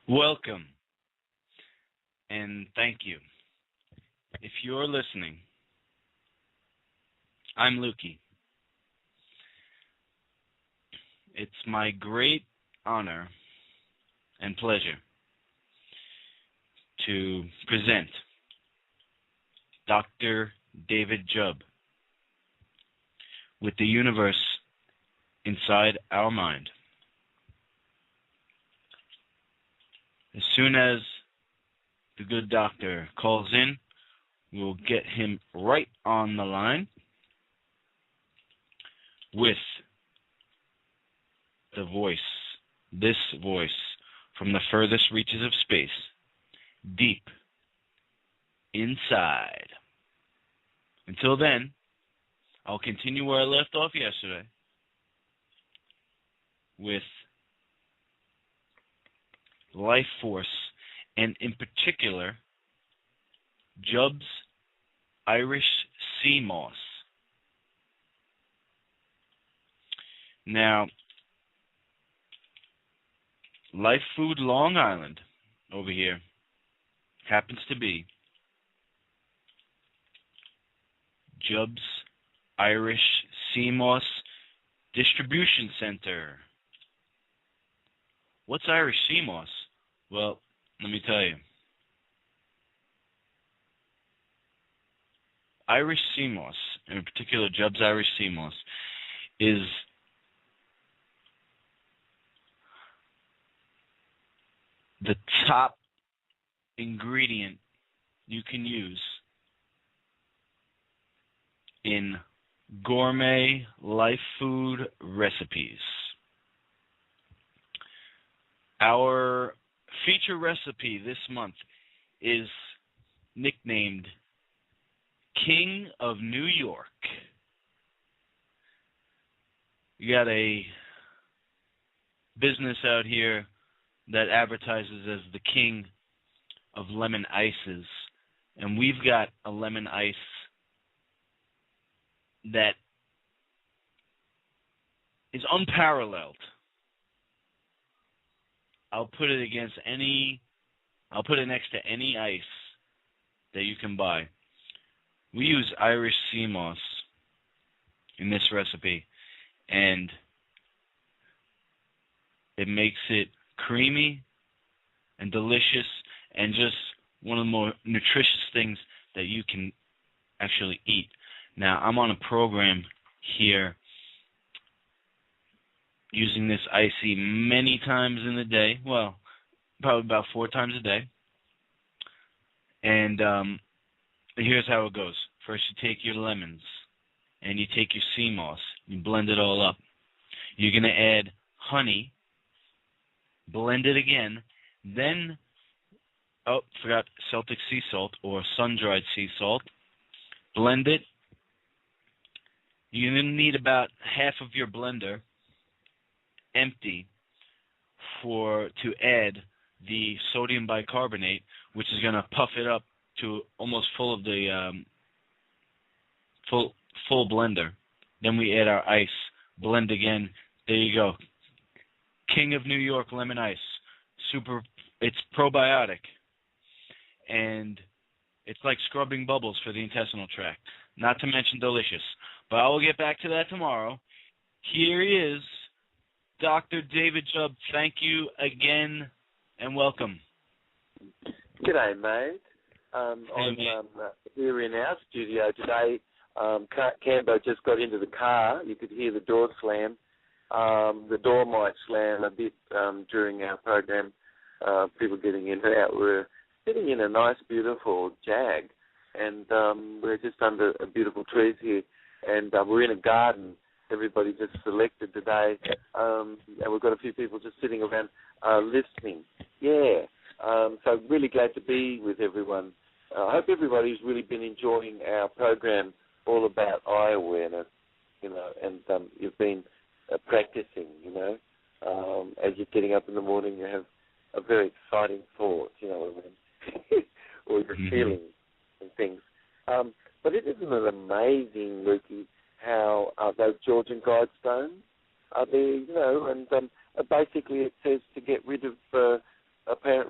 Welcome, and thank you. If you're listening, I'm Lukey. It's my great honor and pleasure to present Dr. David Jubb with the universe inside our mind. As soon as the good doctor calls in, we'll get him right on the line with the voice, this voice from the furthest reaches of space, deep inside. Until then, I'll continue where I left off yesterday with life force, and in particular, Jubb's Irish sea moss. Now, LifeFood Long Island over here happens to be Jubb's Irish sea moss distribution center. What's Irish sea moss? Well, let me tell you. Irish sea moss, in particular Jubb's Irish sea moss, is the top ingredient you can use in gourmet life food recipes. Our feature recipe this month is nicknamed King of New York. You got a business out here that advertises as the king of lemon ices, and we've got a lemon ice that is unparalleled. I'll put it next to any ice that you can buy. We use Irish sea moss in this recipe, and it makes it creamy and delicious and just one of the more nutritious things that you can actually eat. Now, I'm on a program here using this icy many times in the day. Well, probably about 4 times a day. And here's how it goes. First, you take your lemons and you take your sea moss. You blend it all up. You're going to add honey. Blend it again. Then, forgot Celtic sea salt or sun-dried sea salt. Blend it. You're going to need about half of your blender empty to add the sodium bicarbonate, which is going to puff it up to almost full of the full blender. Then we add our ice, blend again. There you go. King of New York lemon ice. It's probiotic, and it's like scrubbing bubbles for the intestinal tract. Not to mention delicious. But I will get back to that tomorrow. Here he is, Dr. David Jubb. Thank you again, and welcome. G'day, mate. I'm here in our studio today. Cambo just got into the car. You could hear the door slam. The door might slam a bit during our program, people getting in and out. We're sitting in a nice, beautiful Jag, and we're just under beautiful trees here, and we're in a garden. Everybody just selected today, and we've got a few people just sitting around listening. Yeah, so really glad to be with everyone. I hope everybody's really been enjoying our program all about eye awareness, and you've been practicing, as you're getting up in the morning, you have a very exciting thought, or your feelings and things. But isn't it amazing, Lukey, how those Georgian guidestones are there, and basically it says to get rid of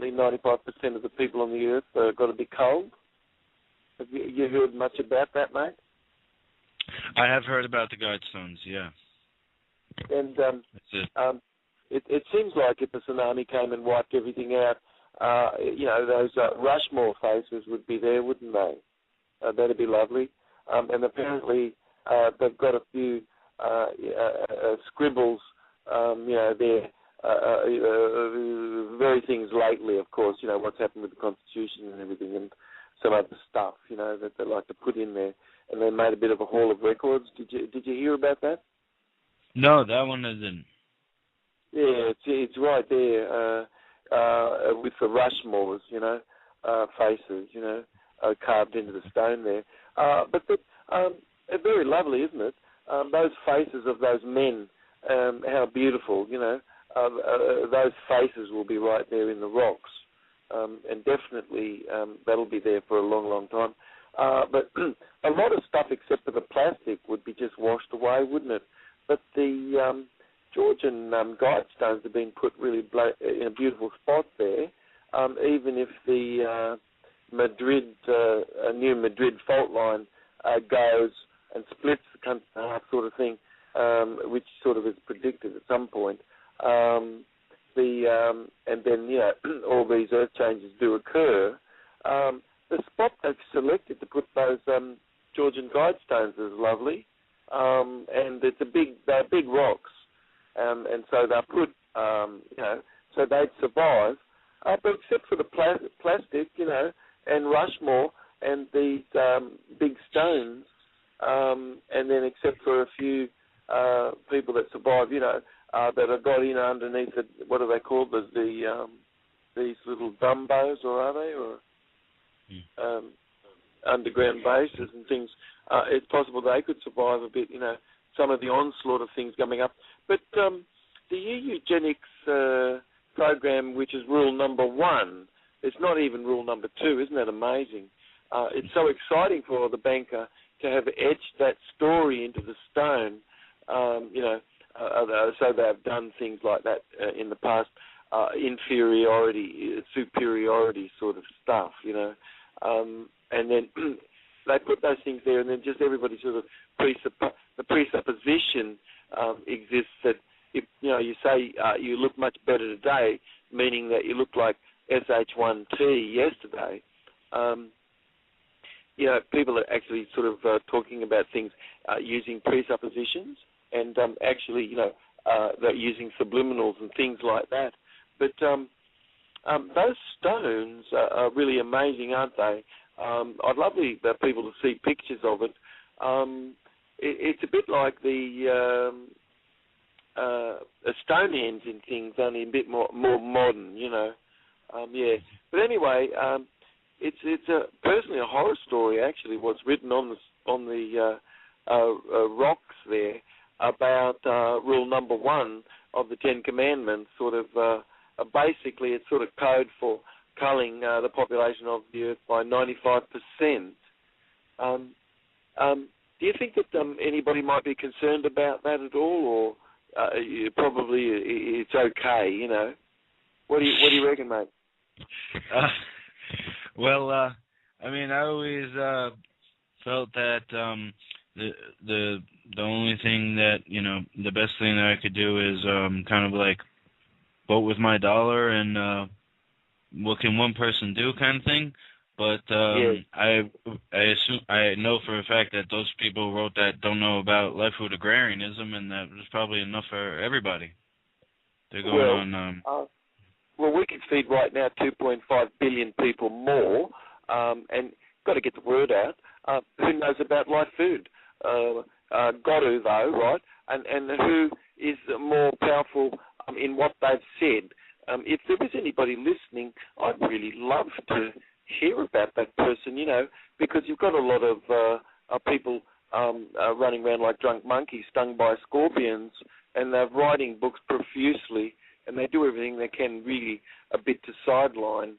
apparently 95% of the people on the earth got to be cold. Have you heard much about that, mate? I have heard about the Guidestones, yeah. And That's it. It seems like if a tsunami came and wiped everything out, those Rushmore faces would be there, wouldn't they? That'd be lovely. And apparently they've got a few scribbles, there, very things lately, of course, what's happened with the Constitution and everything, and some other stuff, that they like to put in there. And they made a bit of a hall of records. Did you hear about that? No, that one I didn't. Yeah, it's right there with the Rushmores, faces, carved into the stone there. But very lovely, isn't it? Those faces of those men, how beautiful, those faces will be right there in the rocks. And definitely that'll be there for a long, long time. But a lot of stuff except for the plastic would be just washed away, wouldn't it? But the Georgian Guidestones have been put really in a beautiful spot there, even if the New Madrid fault line goes and splits the country in half, sort of thing, which sort of is predicted at some point. And then all these earth changes do occur. The spot they've selected to put those Georgian Guidestones is lovely, and they're big rocks, and so they're put, so they'd survive. But except for the plastic, and Rushmore and these big stones, and then except for a few people that survive, that have got in underneath it, what are they called? These little dumbos, or are they? Or underground bases and things. It's possible they could survive a bit, some of the onslaught of things coming up. But the eugenics program, which is rule number 1, it's not even rule number 2. Isn't that amazing? It's so exciting for the banker to have etched that story into the stone, so they've done things like that in the past, inferiority, superiority sort of stuff, and then they put those things there, and then just everybody sort of the presupposition exists that if you say you look much better today, meaning that you look like SH1T yesterday. People are actually sort of talking about things using presuppositions, and actually, they're using subliminals and things like that. But those stones are really amazing, aren't they? I'd love people to see pictures of it. It's a bit like the Stonehenge and things, only a bit more modern, yeah. But anyway, it's personally a horror story. Actually, what's written on the rocks there about rule number 1 of the 10 Commandments. Sort of basically, it's sort of code for culling the population of the Earth by 95%. Do you think that anybody might be concerned about that at all, or probably it's okay? What do you reckon, mate? Well, I always felt that the only thing that the best thing that I could do is kind of like vote with my dollar and what can one person do kind of thing. But I assume, I know for a fact that those people who wrote that don't know about LifeFood agrarianism, and that was probably enough for everybody. They're going on. Well, we can feed right now 2.5 billion people more, and got to get the word out. Who knows about LifeFood? Got to, though, right? And who is more powerful in what they've said? If there was anybody listening, I'd really love to hear about that person, because you've got a lot of people running around like drunk monkeys, stung by scorpions, and they're writing books profusely, and they do everything they can really a bit to sideline,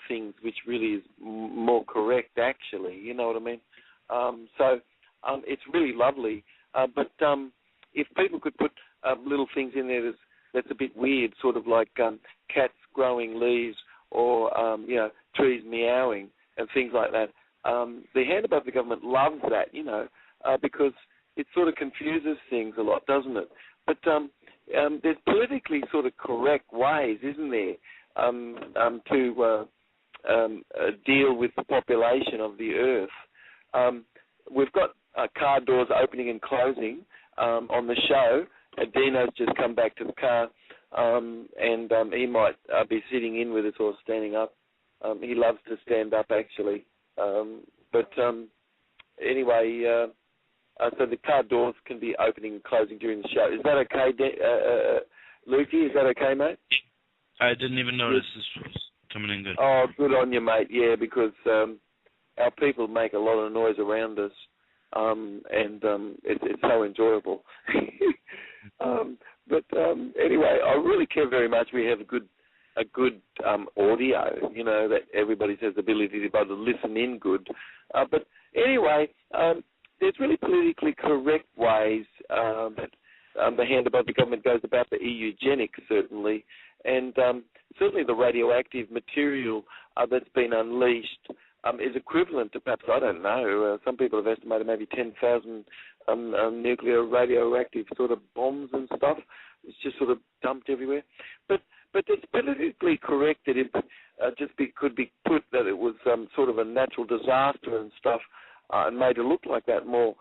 things which really is more correct, actually, you know what I mean? So it's really lovely. But if people could put little things in there that's a bit weird, sort of like cats growing leaves or, trees meowing and things like that. The hand above the government loves that, because it sort of confuses things a lot, doesn't it? But there's politically sort of correct ways, isn't there, to deal with the population of the Earth. We've got car doors opening and closing on the show. Dino's just come back to the car, and he might be sitting in with us or standing up. He loves to stand up, actually. Anyway, so the car doors can be opening and closing during the show. Is that okay, Lukey? Is that okay, mate? I didn't even notice this was coming in good. Oh, good on you, mate. Yeah, because our people make a lot of noise around us, and it's so enjoyable. Anyway, I really care very much. We have a good audio, that everybody has the ability to be able to listen in good. But anyway, there's really politically correct ways that the hand above the government goes about the eugenics, certainly, and certainly the radioactive material that's been unleashed is equivalent to perhaps, I don't know, some people have estimated maybe 10,000 nuclear radioactive sort of bombs and stuff. It's just sort of dumped everywhere. But it's politically correct that it could be put that it was sort of a natural disaster and stuff, and made it look like that more.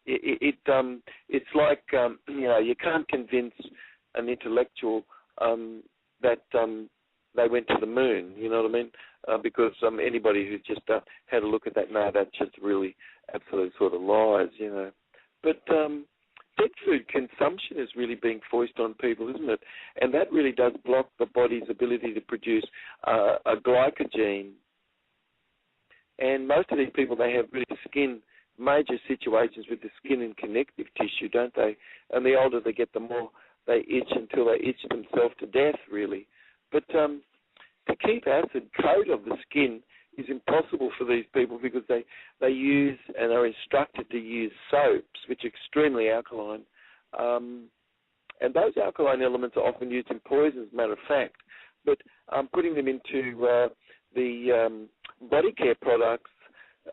It's like you can't convince an intellectual that they went to the moon. You know what I mean? Because anybody who's just had a look at that, no, that's just really absolute sort of lies. But pet food consumption is really being foisted on people, isn't it? And that really does block the body's ability to produce a glycogen. And most of these people, they have really major situations with the skin and connective tissue, don't they? And the older they get, the more they itch until they itch themselves to death, really. But to keep acid coat of the skin is impossible for these people because they use and are instructed to use soaps, which are extremely alkaline. And those alkaline elements are often used in poisons, as a matter of fact. But putting them into the body care products,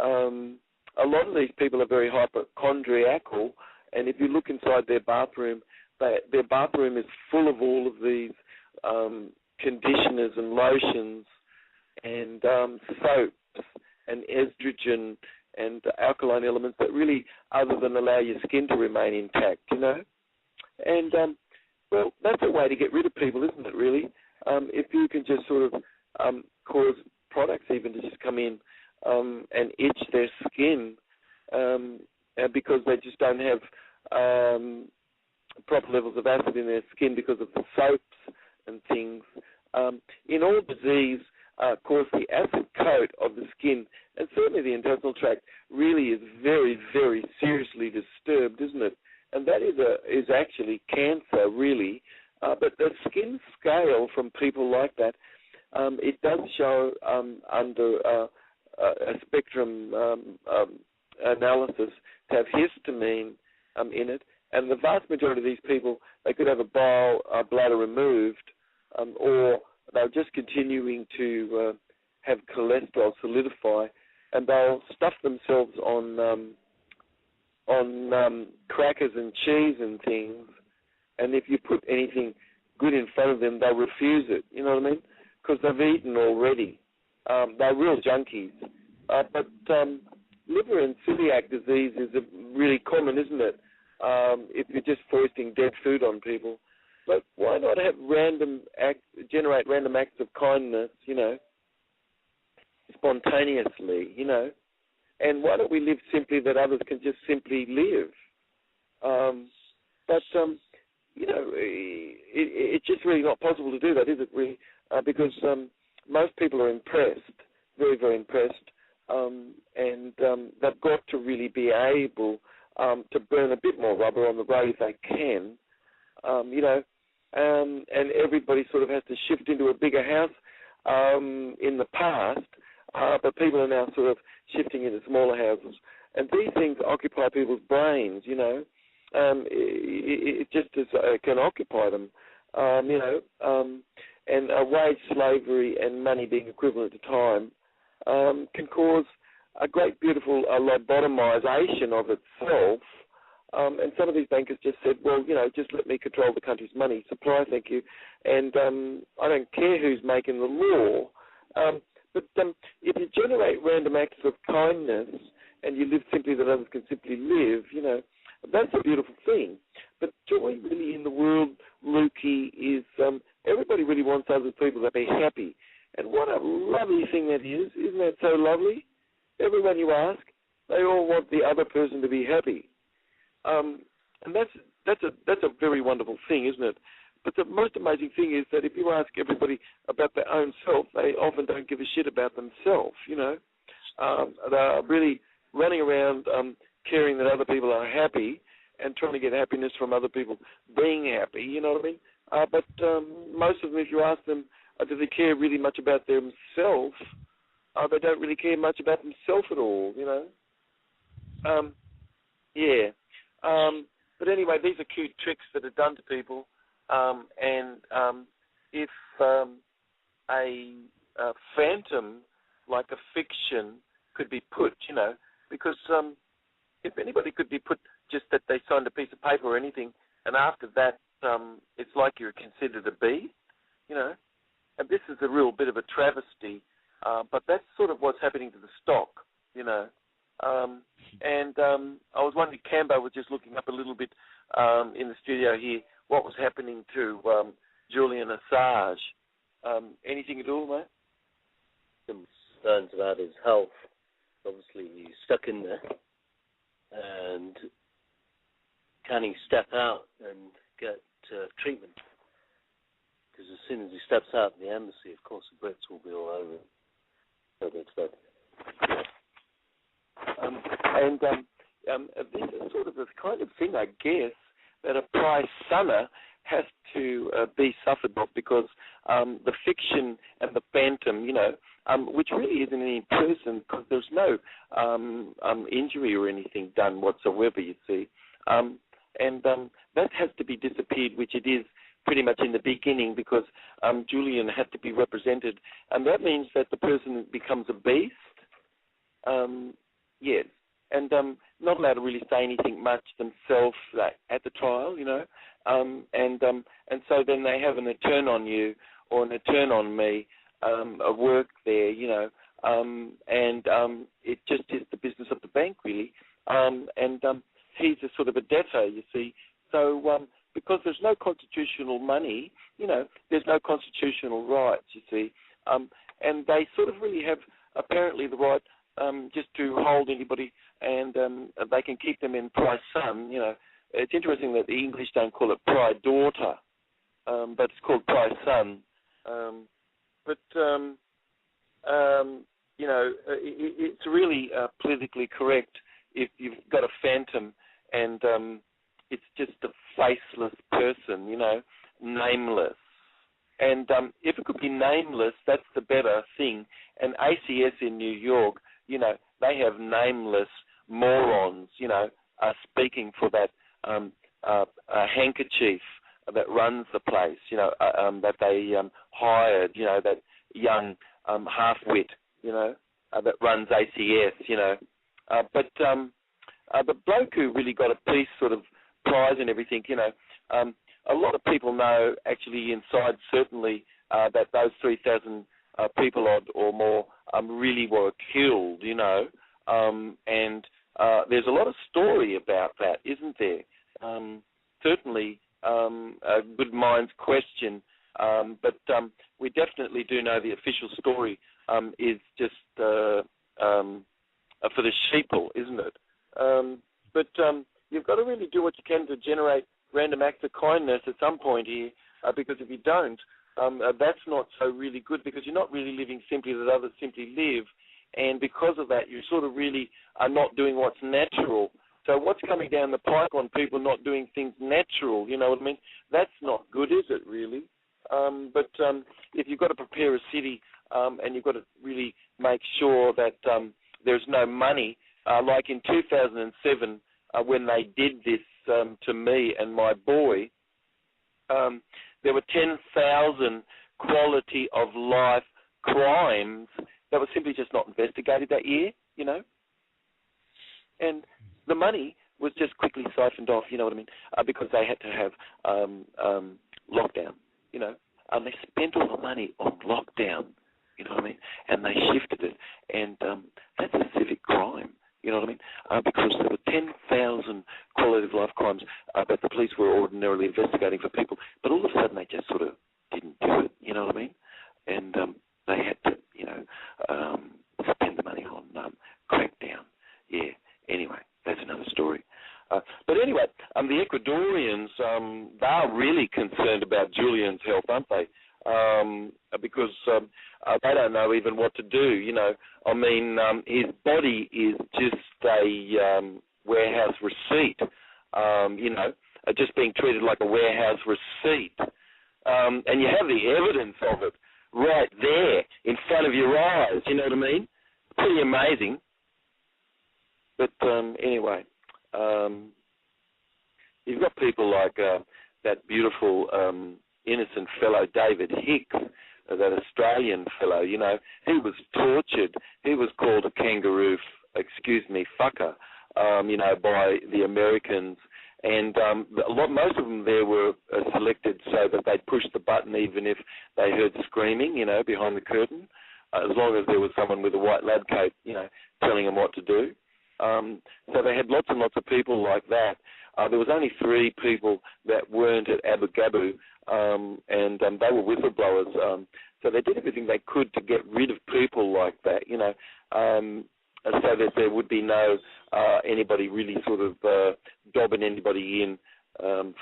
a lot of these people are very hypochondriacal, and if you look inside their bathroom, their bathroom is full of all of these conditioners and lotions and soaps and estrogen and alkaline elements that really, other than allow your skin to remain intact, And, well, that's a way to get rid of people, isn't it, really? If you can just sort of cause products even to just come in and itch their skin because they just don't have proper levels of acid in their skin because of the soaps and things. In all disease, of course, the acid coat of the skin and certainly the intestinal tract really is very, very seriously disturbed, isn't it? And that is actually cancer, really. But the skin scale from people like that, it does show under a spectrum analysis to have histamine in it. And the vast majority of these people, they could have a bladder removed, or they're just continuing to have cholesterol solidify, and they'll stuff themselves on crackers and cheese and things. And if you put anything good in front of them, they'll refuse it. You know what I mean? Because they've eaten already. They're real junkies. But liver and celiac disease is really common, isn't it? If you're just foisting dead food on people. But why not have generate random acts of kindness, spontaneously, And why don't we live simply that others can just simply live? It's just really not possible to do that, is it, really? Because most people are impressed, very, very impressed, and they've got to really be able to burn a bit more rubber on the road if they can, and everybody sort of has to shift into a bigger house in the past, but people are now sort of shifting into smaller houses. And these things occupy people's brains, it just can occupy them. and wage slavery and money being equivalent to time can cause a great, beautiful lobotomization of itself. And some of these bankers just said, well, just let me control the country's money supply, thank you. And I don't care who's making the law. But if you generate random acts of kindness and you live simply that others can simply live, that's a beautiful thing. But joy really in the world, Lukey, is everybody really wants other people to be happy. And what a lovely thing that is. Isn't that so lovely? Everyone you ask, they all want the other person to be happy. And that's a very wonderful thing, isn't it? But the most amazing thing is that if you ask everybody about their own self, they often don't give a shit about themselves, They're really running around caring that other people are happy and trying to get happiness from other people being happy, you know what I mean? But most of them, if you ask them, do they care really much about themselves, they don't really care much about themselves at all, But anyway, these are cute tricks that are done to people. If a phantom, like a fiction, could be put, because if anybody could be put just that they signed a piece of paper or anything, and after that, it's like you're considered a bee, and this is a real bit of a travesty, but that's sort of what's happening to the stock, And I was wondering, Cambo was just looking up a little bit in the studio here, what was happening to Julian Assange. Anything at all, mate? Some concerns about his health. Obviously, he's stuck in there. And can he step out and get treatment? Because as soon as he steps out of the embassy, of course, the Brits will be all over him. So that's that. This is sort of the kind of thing, I guess, that a prize sunner has to be suffered of, because the fiction and the phantom, which really isn't any person, because there's no injury or anything done whatsoever, you see. That has to be disappeared, which it is pretty much in the beginning, because Julian had to be represented. And that means that the person becomes a beast. Yes. And not allowed to really say anything much themselves at the trial, and so then they have an attorney on you or an attorney on me, a work there, and it just is the business of the bank, really. He's a sort of a debtor, you see. So because there's no constitutional money, there's no constitutional rights, you see. And they sort of really have apparently the right just to hold anybody, and they can keep them in prize sum. It's interesting that the English don't call it prize daughter, but it's called prize son. It's really politically correct if you've got a phantom and it's just a faceless person, nameless. And if it could be nameless, that's the better thing. And ACS in New York, they have nameless morons, speaking for that handkerchief that runs the place, that they hired, that young half-wit, that runs ACS, But the bloke who really got a peace sort of prize and everything, a lot of people know actually inside certainly that those 3,000 people odd or more really were killed, and there's a lot of story about that, isn't there? Certainly a good minds question, but we definitely do know the official story is just for the sheeple, isn't it? But you've got to really do what you can to generate random acts of kindness at some point here, because if you don't, that's not so really good, because you're not really living simply that others simply live, and because of that, you sort of really are not doing what's natural. So what's coming down the pike on people not doing things natural, you know what I mean? That's not good, is it, really? But if you've got to prepare a city and you've got to really make sure that there's no money, like in 2007 when they did this to me and my boy, there were 10,000 quality of life crimes that were simply just not investigated that year, you know. And the money was just quickly siphoned off, you know what I mean, because they had to have lockdown, you know. They spent all the money on lockdown, you know what I mean, and they shifted it. And that's a civic crime, you know what I mean, because there were 10,000 quality of life crimes that the police were ordinarily investigating for people, but all of a sudden they just sort of didn't do it, you know what I mean, and they had to, you know, spend the money on crackdown. Yeah, anyway, that's another story. But anyway, the Ecuadorians, they're really concerned about Julian's health, aren't they? Because they don't know even what to do, you know. I mean, his body is just a warehouse receipt, you know, just being treated like a warehouse receipt. And you have the evidence of it right there in front of your eyes, you know what I mean? Pretty amazing. But anyway, you've got people like that beautiful, innocent fellow, David Hicks, that Australian fellow, you know. He was tortured. He was called a kangaroo, fucker, you know, by the Americans. And most of them there were selected so that they'd push the button even if they heard screaming, you know, behind the curtain, as long as there was someone with a white lab coat, you know, telling them what to do. So they had lots and lots of people like that. There was only 3 people that weren't at Abu Ghabu, and they were whistleblowers. So they did everything they could to get rid of people like that, you know, so that there would be no anybody really sort of dobbing anybody in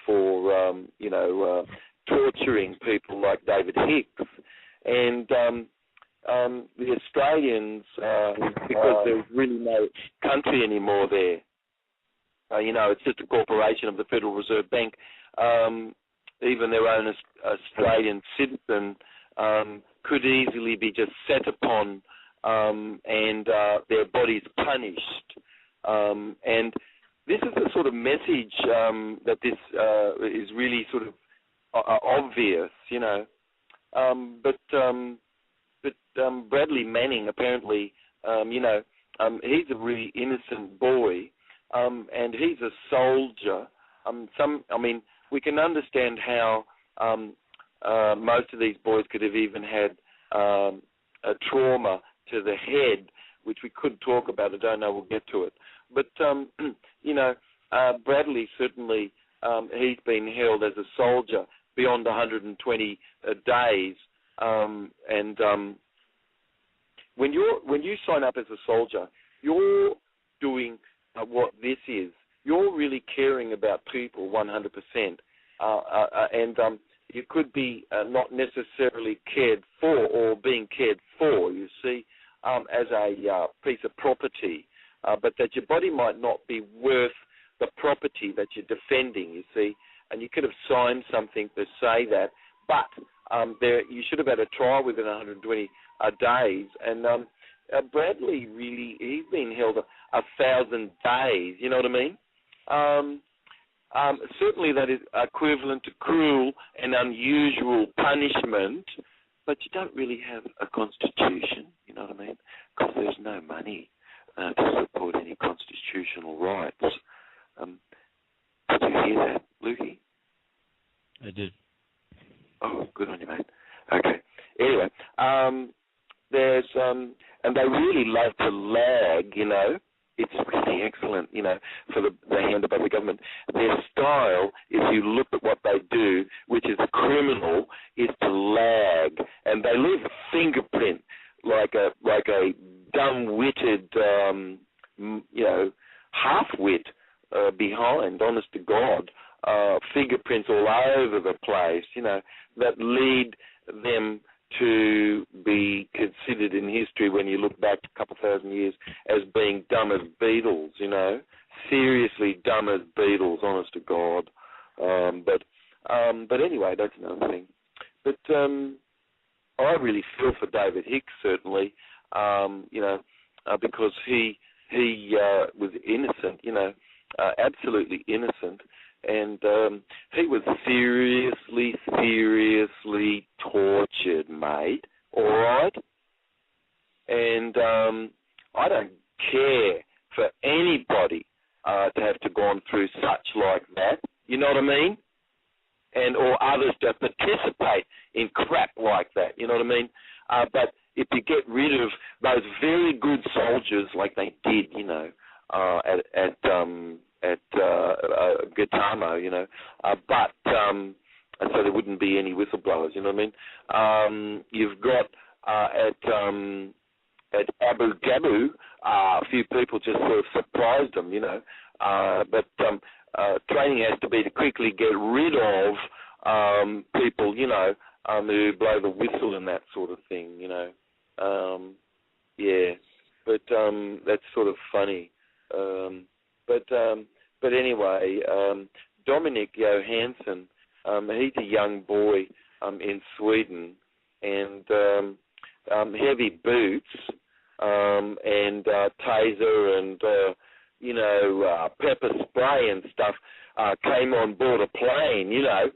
for, you know, torturing people like David Hicks. And the Australians, because there's really no country anymore there, you know, it's just a corporation of the Federal Reserve Bank. Even their own Australian citizen could easily be just set upon and their bodies punished. And this is the sort of message that this is really sort of obvious, you know. But Bradley Manning, apparently, you know, he's a really innocent boy, and he's a soldier. I mean, we can understand how most of these boys could have even had a trauma to the head, which we could talk about. I don't know. We'll get to it. But you know, Bradley certainly he's been held as a soldier beyond 120 days, and when you sign up as a soldier, you're doing what this is. You're really caring about people 100%, and you could be not necessarily cared for or being cared for, you see, as a piece of property, but that your body might not be worth the property that you're defending, you see, and you could have signed something to say that, but you should have had a trial within 120 days, and Bradley really, he's been held 1,000 days, you know what I mean? Certainly that is equivalent to cruel and unusual punishment, but you don't really have a constitution, you know what I mean? Because there's no money to support any constitutional rights. Did you hear that, Lukey? I did. Oh, good on you, mate. Okay. Anyway, there's and they really love to lag, you know. It's really excellent, you know, for the hand above the government. Their style, if you look at what they do, which is criminal, is to lag, and they leave a fingerprint like a dumb-witted, you know, half-wit behind. Honest to God, fingerprints all over the place, you know, that lead them to be considered in history when you look back a couple thousand years as being dumb as beetles, you know, seriously dumb as beetles, honest to God. But anyway, that's another thing. But I really feel for David Hicks, certainly, you know, because he was innocent, you know, absolutely innocent. and he was seriously tortured, mate. All right, and I don't care for anybody to have to gone through such like that. You know what I mean? And or others to participate in crap like that. You know what I mean? But if you get rid of those very good soldiers, like they did, you know, at Gaetano, you know, and so there wouldn't be any whistleblowers. You know what I mean? You've got at Abu Dhabi, a few people just sort of surprised them, you know. But training has to be to quickly get rid of people, you know, who blow the whistle and that sort of thing, you know. Yeah, but that's sort of funny. But anyway, Dominic Johansson, he's a young boy in Sweden, and heavy boots and taser and you know, pepper spray and stuff came on board a plane, you know.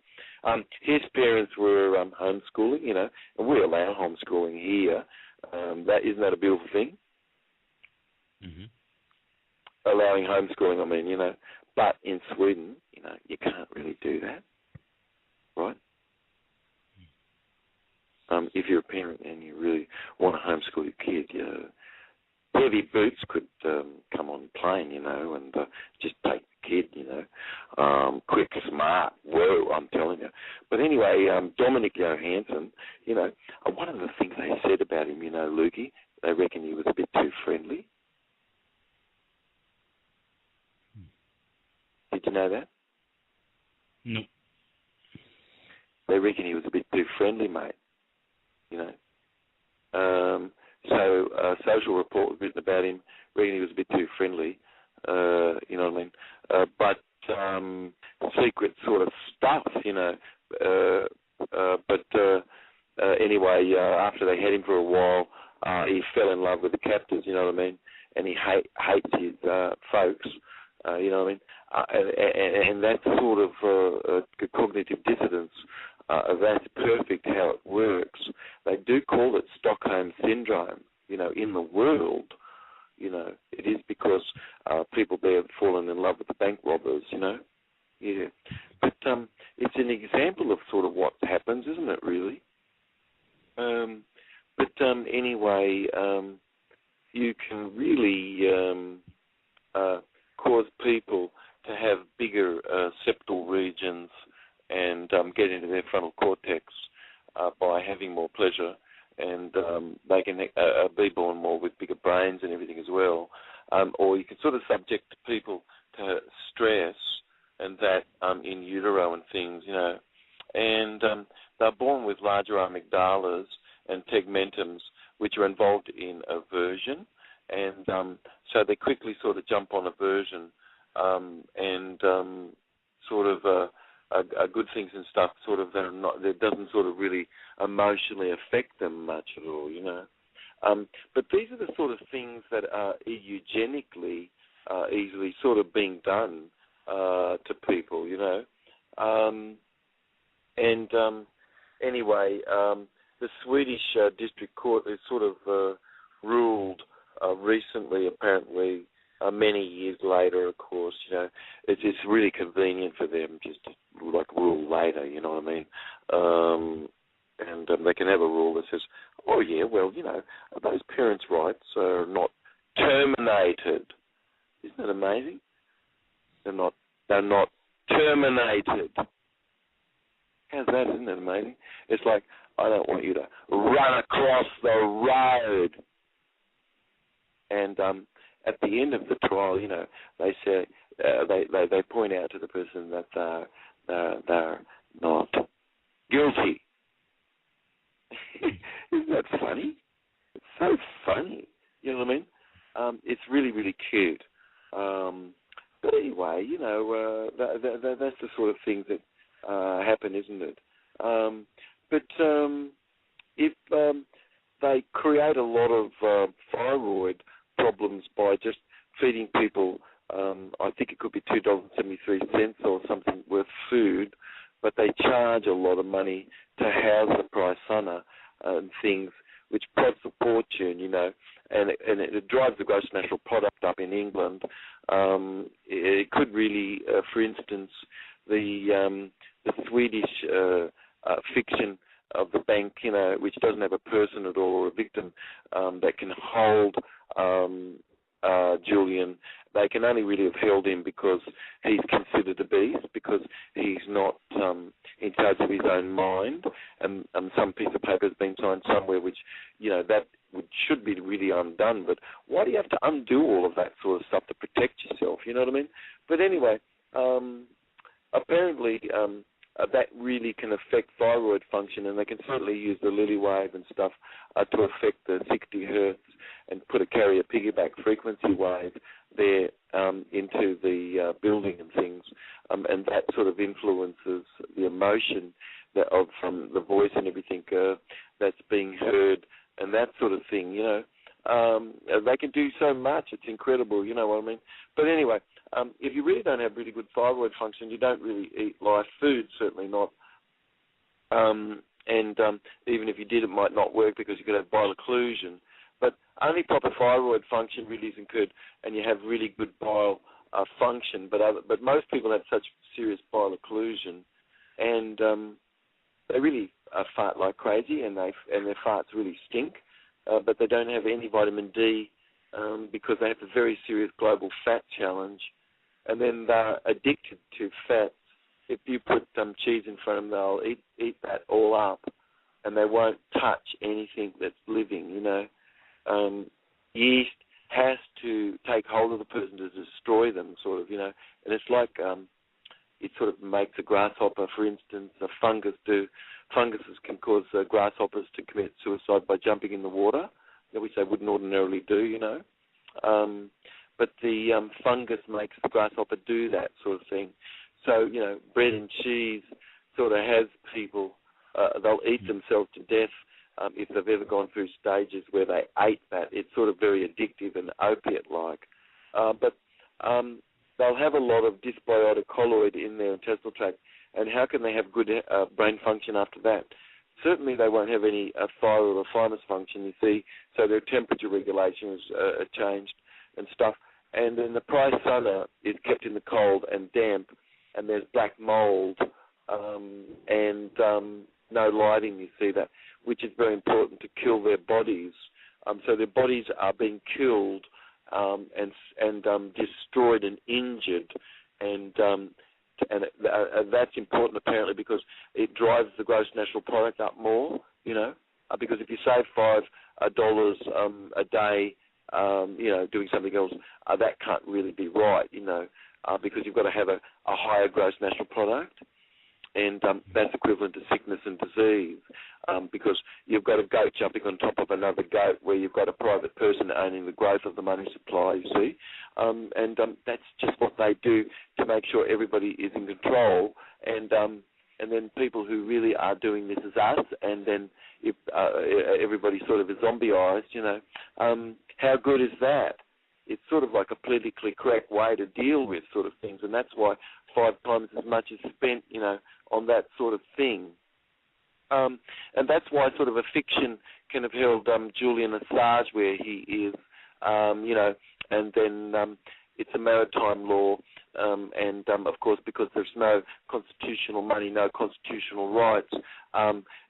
His parents were homeschooling, you know, and we allow homeschooling here. Isn't that a beautiful thing? Mm-hmm. Allowing homeschooling, I mean, you know. But in Sweden, you know, you can't really do that, right? If you're a parent and you really want to homeschool your kid, you know, heavy boots could come on plane, you know, and just take the kid, you know, quick, smart. Whoa, I'm telling you. But anyway, Dominic Johansson, you know, one of the things they said about him, you know, Lukey, they reckon he was a bit too friendly. Did you know that? No. They reckon he was a bit too friendly, mate. You know. So a social report was written about him, reckon he was a bit too friendly, you know what I mean? But secret sort of stuff, you know. Anyway, after they had him for a while, he fell in love with the captors, you know what I mean? And he hates his folks, you know what I mean? And that sort of cognitive dissonance, that's perfect how it works. They do call it Stockholm Syndrome, you know, in the world. You know, it is because people there have fallen in love with the bank robbers, you know. Yeah. But it's an example of sort of what happens, isn't it, really? Anyway, you can really cause people to have bigger septal regions and get into their frontal cortex by having more pleasure, and they can be born more with bigger brains and everything as well. Or you can sort of subject people to stress and that in utero and things, you know. And they're born with larger amygdalas and tegmentums, which are involved in aversion. And so they quickly sort of jump on aversion and sort of good things and stuff, sort of, that doesn't sort of really emotionally affect them much at all, you know. But these are the sort of things that are eugenically easily sort of being done to people, you know. Anyway, the Swedish district court has sort of ruled recently, apparently, many years later, of course, you know, it's really convenient for them just to, like, rule later, you know what I mean? And they can have a rule that says, oh, yeah, well, you know, those parents' rights are not terminated. Isn't that amazing? They're not terminated. How's that? Isn't that amazing? It's like, I don't want you to run across the road. And at the end of the trial, you know, they say they point out to the person that they're not guilty. Isn't that funny? It's so funny. You know what I mean? It's really, really cute. But anyway, you know, that's the sort of thing that happen, isn't it? But if they create a lot of thyroid problems by just feeding people I think it could be $2.73 or something worth food, but they charge a lot of money to house the praisana and things, which costs a fortune, and it drives the gross national product up in England. It could really, for instance, the Swedish fiction of the bank, which doesn't have a person at all or a victim that can hold Julian. They can only really have held him because he's considered a beast, because he's not in charge of his own mind, and some piece of paper has been signed somewhere which, that should be really undone. But why do you have to undo all of that sort of stuff to protect yourself? You know what I mean? But anyway, apparently that really can affect thyroid function, and they can certainly use the lily wave and stuff to affect the 60 hertz and carry a piggyback frequency wave there into the building and things, and that sort of influences the emotion of the voice and everything that's being heard and that sort of thing. They can do so much. It's incredible. You know what I mean? But anyway. If you really don't have really good thyroid function, you don't really eat live food, certainly not. And even if you did, it might not work because you could have bile occlusion. But only proper thyroid function really isn't good, and you have really good bile function. But most people have such serious bile occlusion, and they really fart like crazy, and their farts really stink. But they don't have any vitamin D because they have a very serious global fat challenge. And then they're addicted to fats. If you put cheese in front of them, they'll eat that all up, and they won't touch anything that's living, Yeast has to take hold of the person to destroy them, sort of, And it's like it sort of makes a grasshopper, for instance, a fungus do. Funguses can cause grasshoppers to commit suicide by jumping in the water, which they wouldn't ordinarily do, But the fungus makes the grasshopper do that sort of thing. So, bread and cheese sort of has people, they'll eat themselves to death if they've ever gone through stages where they ate that. It's sort of very addictive and opiate-like. But they'll have a lot of dysbiotic colloid in their intestinal tract. And how can they have good brain function after that? Certainly they won't have any thyroid or thymus function, you see, so their temperature regulation is changed and stuff. And then the praisana is kept in the cold and damp, and there's black mold and no lighting, you see that, which is very important to kill their bodies. So their bodies are being killed and destroyed and injured, and that's important apparently because it drives the gross national product up more, because if you save $5 a day, doing something else, that can't really be right, because you've got to have a higher gross national product, and that's equivalent to sickness and disease, because you've got a goat jumping on top of another goat where you've got a private person owning the growth of the money supply, you see, and that's just what they do to make sure everybody is in control, and then people who really are doing this is us, and then if everybody sort of is zombieized, how good is that? It's sort of like a politically correct way to deal with sort of things, and that's why 5 times as much is spent, on that sort of thing. And that's why sort of a fiction can have held Julian Assange where he is, and then it's a maritime law, and of course because there's no constitutional money, no constitutional rights,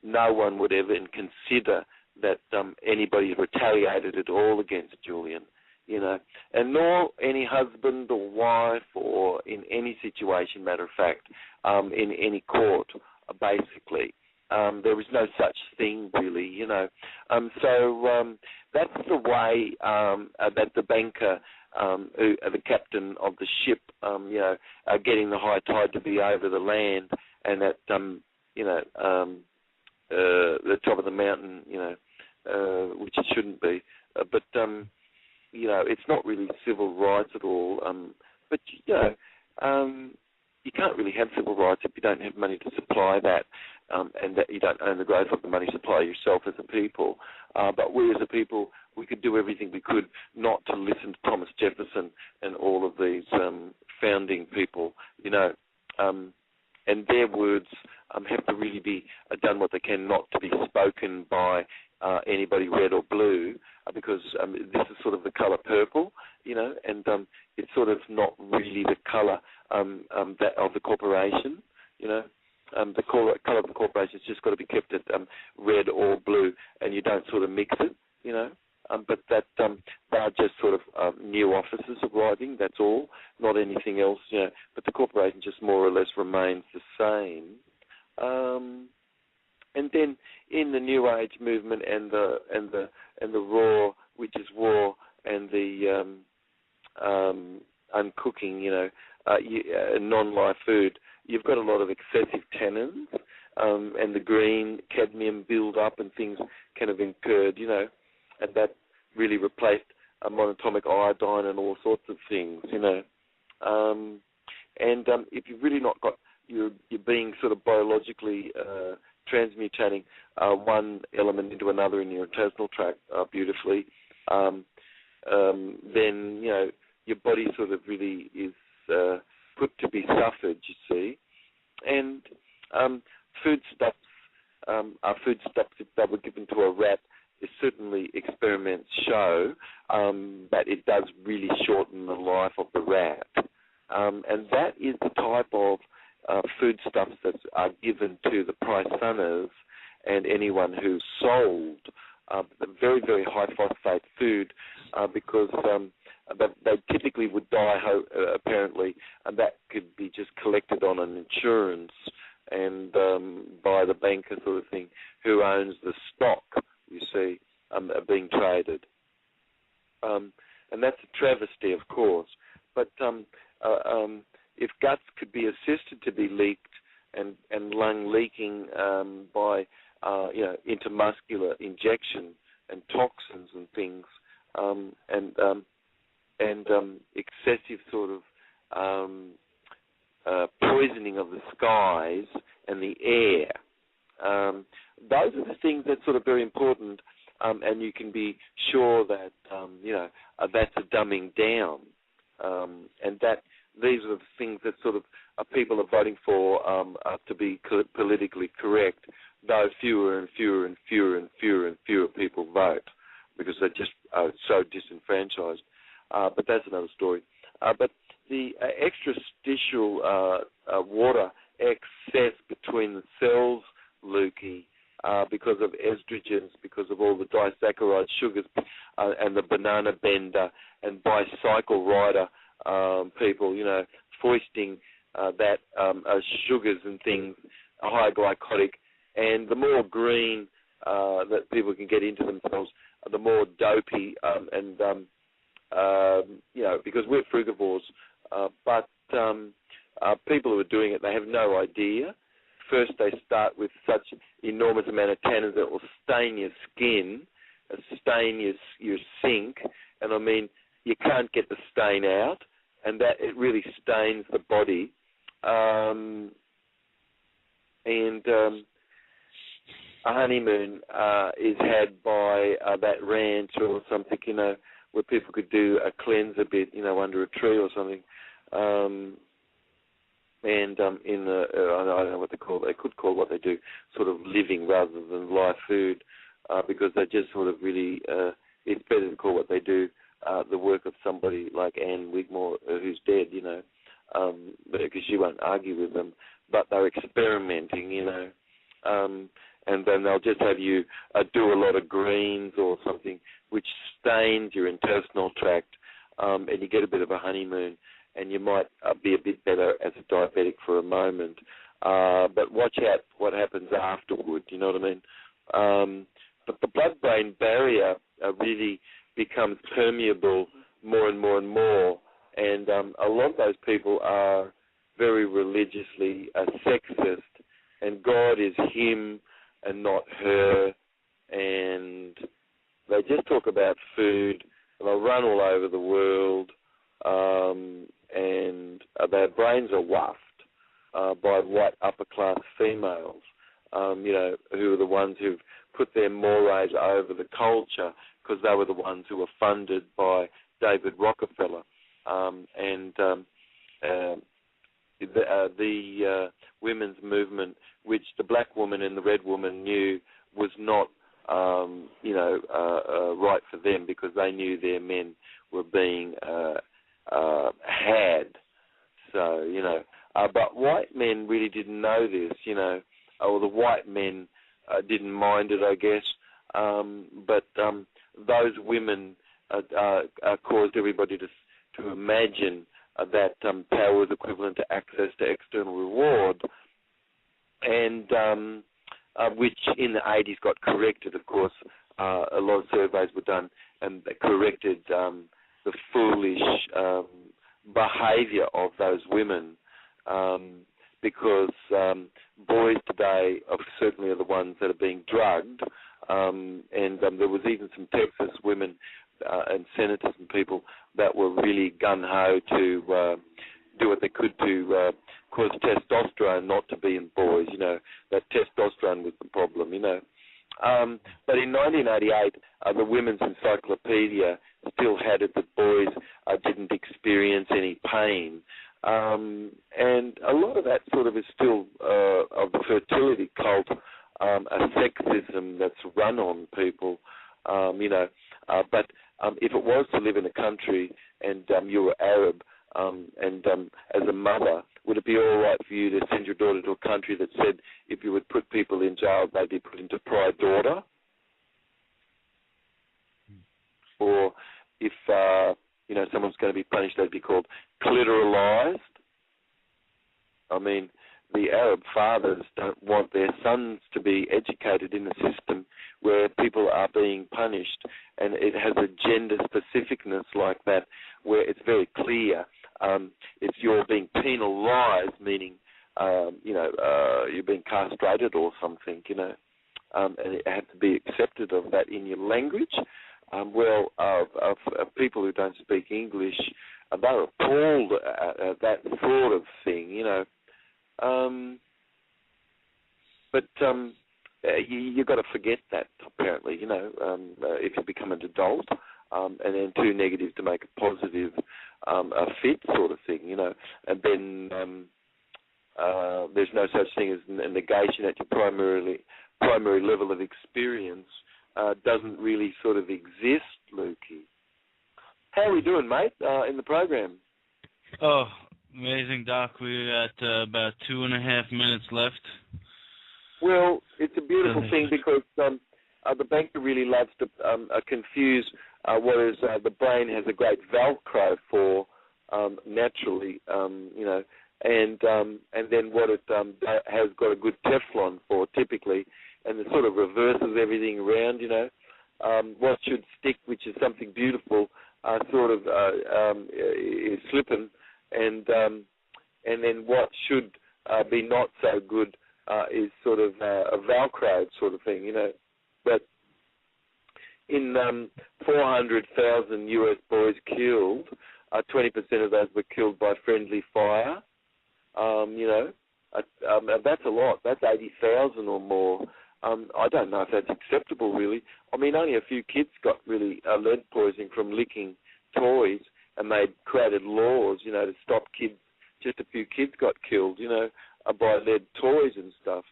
no one would ever consider that anybody retaliated at all against Julian, and nor any husband or wife or in any situation, matter of fact, in any court, basically. There is no such thing, really, So that's the way that the banker, the captain of the ship, getting the high tide to be over the land and at, the top of the mountain, which it shouldn't be. But it's not really civil rights at all. But, you can't really have civil rights if you don't have money to supply that. and that you don't own the growth of the money supply yourself as a people. But we as a people, we could do everything we could not to listen to Thomas Jefferson and all of these founding people, and their words have to really be done what they can not to be spoken by anybody red or blue, because this is sort of the colour purple, and it's sort of not really the colour that of the corporation, the colour of the corporation has just got to be kept at red or blue, and you don't sort of mix it, but that they are just sort of new officers arriving, that's all, not anything else, but the corporation just more or less remains the same. And then in the New Age movement and the raw, which is war, and the uncooking, non-life food, you've got a lot of excessive tannins, and the green cadmium build up and things can have incurred, and that really replaced monatomic iodine and all sorts of things, and if you've really not got, you're being sort of biologically transmutating one element into another in your intestinal tract beautifully, then, your body sort of really is put to be suffered, you see. And foodstuffs are foodstuffs if they were given to a rat. There's certainly experiments show that it does really shorten the life of the rat. And that is the type of foodstuffs that are given to the price runners and anyone who's sold very, very high phosphate food because they typically would die, apparently, and that could be just collected on an insurance and by the banker sort of thing who owns the stock, you see, being traded. And that's a travesty, of course. But if guts could be assisted to be leaked and lung leaking by intramuscular injection and toxins and things, and excessive sort of poisoning of the skies and the air, those are the things that's sort of very important, and you can be sure that that's a dumbing down, and that these are the things that sort of people are voting for to be politically correct, though fewer and fewer and fewer and fewer and fewer people vote because they're just so disenfranchised. But that's another story. But the extrastitial water excess between the cells, Lukey, because of estrogens, because of all the disaccharide sugars and the banana bender and bicycle rider people, foisting that sugars and things, high glycotic, and the more green that people can get into themselves, the more dopey and because we're frugivores, but people who are doing it, they have no idea. First, they start with such enormous amount of tannins that will stain your skin, stain your sink, and I mean, you can't get the stain out, and that it really stains the body. A honeymoon is had by that ranch or something, where people could do a cleanse a bit, under a tree or something. And in the, I don't know what they call it, they could call what they do sort of living rather than live food, because they just sort of really, it's better to call what they do the work of somebody like Anne Wigmore, who's dead, because she won't argue with them, but they're experimenting, and then they'll just have you do a lot of greens or something, which stains your intestinal tract, and you get a bit of a honeymoon, and you might be a bit better as a diabetic for a moment. But watch out what happens afterward, you know what I mean? But the blood-brain barrier really becomes permeable more and more and more, and a lot of those people are very religiously sexist, and God is him and not her, and they just talk about food, and they'll run all over the world, and their brains are woofed by white upper-class females, who are the ones who've put their mores over the culture, because they were the ones who were funded by David Rockefeller. The women's movement, which the black woman and the red woman knew was not, right for them, because they knew their men were being had. So, but white men really didn't know this, or the white men didn't mind it, I guess. But those women caused everybody to imagine that power was equivalent to access to external reward, and which in the 80s got corrected, of course. A lot of surveys were done and they corrected the foolish behaviour of those women, because boys today certainly are the ones that are being drugged, and there was even some Texas women and senators and people that were really gun-ho to do what they could to cause testosterone not to be in boys. That testosterone was the problem, But in 1988, the Women's Encyclopedia still had it that boys didn't experience any pain. And a lot of that sort of is still of the fertility cult, a sexism that's run on people, but if it was to live in a country and you were Arab, and as a mother, would it be all right for you to send your daughter to a country that said if you would put people in jail, they'd be put into pride order? Or if, someone's going to be punished, they'd be called clitoralized? I mean, the Arab fathers don't want their sons to be educated in a system where people are being punished, and it has a gender specificness like that, where it's very clear if you're being penalized, meaning you're being castrated or something, and it has to be accepted of that in your language. Of people who don't speak English, they're appalled at that sort of thing, But you've got to forget that, apparently, if you become an adult, and then too negative to make a positive, a fit sort of thing, And then there's no such thing as a negation at your primary level of experience. Doesn't really sort of exist, Lukey. How are we doing, mate, in the program? Oh, amazing, Doc. We're at about 2.5 minutes left. Well, it's a beautiful thing, because the banker really loves to confuse what is the brain has a great Velcro for naturally, and then what it has got a good Teflon for typically, and it sort of reverses everything around, what should stick, which is something beautiful, sort of is slipping, and then what should be not so good is sort of a Velcro sort of thing, But in 400,000 U.S. boys killed, 20% of those were killed by friendly fire. That's a lot. That's 80,000 or more. I don't know if that's acceptable, really. I mean, only a few kids got really lead poisoning from licking toys, and they created laws, to stop kids. Just a few kids got killed, by lead toys and stuff.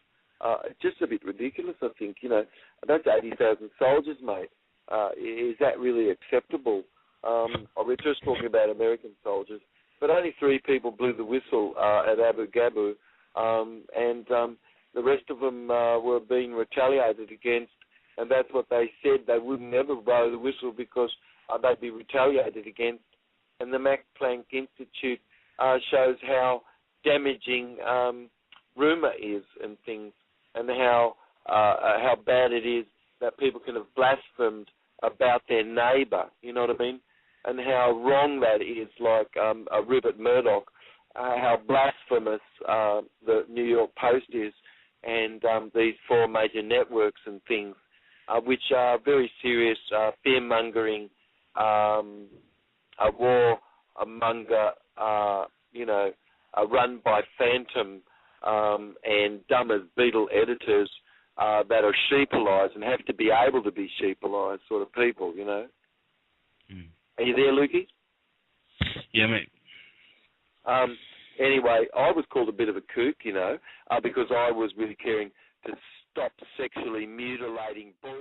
It's just a bit ridiculous, I think, That's 80,000 soldiers, mate. Is that really acceptable? We're just talking about American soldiers. But only 3 people blew the whistle at Abu Ghabu, and the rest of them were being retaliated against, and that's what they said. They would never blow the whistle because they'd be retaliated against. And the Max Planck Institute shows how damaging rumour is and things, and how bad it is that people can have blasphemed about their neighbour, you know what I mean? And how wrong that is, like Rupert Murdoch, how blasphemous the New York Post is, and these 4 major networks and things, which are very serious fear-mongering, a warmonger, run by phantom and dumb as beetle editors that are sheepalized and have to be able to be sheepalized sort of people, you know. Mm. Are you there, Lukey? Yeah, mate. Anyway, I was called a bit of a kook, you know, because I was really caring to stop sexually mutilating boys